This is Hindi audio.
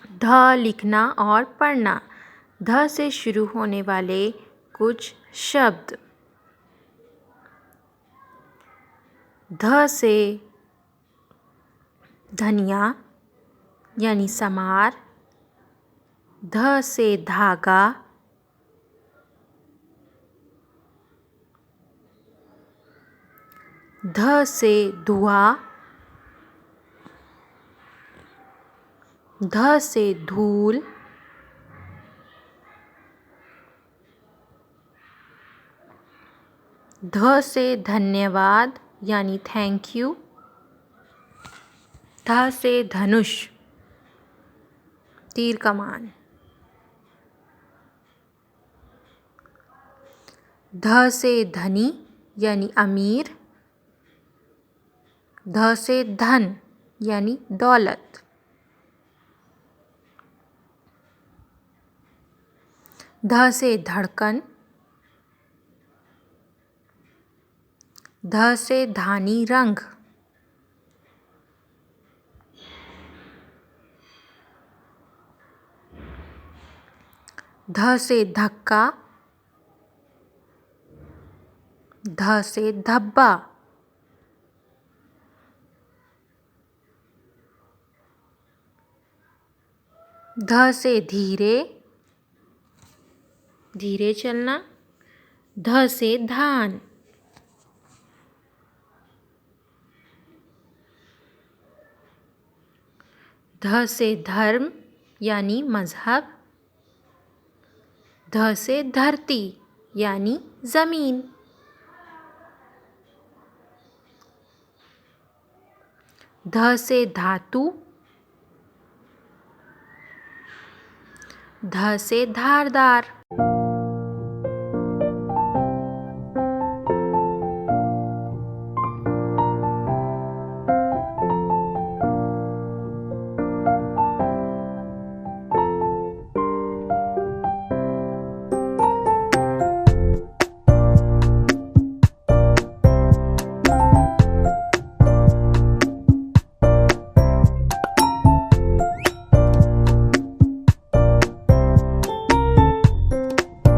ध लिखना और पढ़ना। ध से शुरू होने वाले कुछ शब्द। ध से धनिया यानी समार। ध से धागा। ध से धुआं। ध से धूल। ध से धन्यवाद यानी थैंक यू। ध से धनुष तीर कमान। ध से धनी यानी अमीर। ध से धन यानी दौलत। ध से धड़कन। ध से धानी रंग। ध से धक्का। ध से धब्बा। ध से धीरे धीरे चलना। ध से धान। ध से धर्म यानी मजहब। ध से धरती यानी ज़मीन। ध से धातु। ध से धारदार।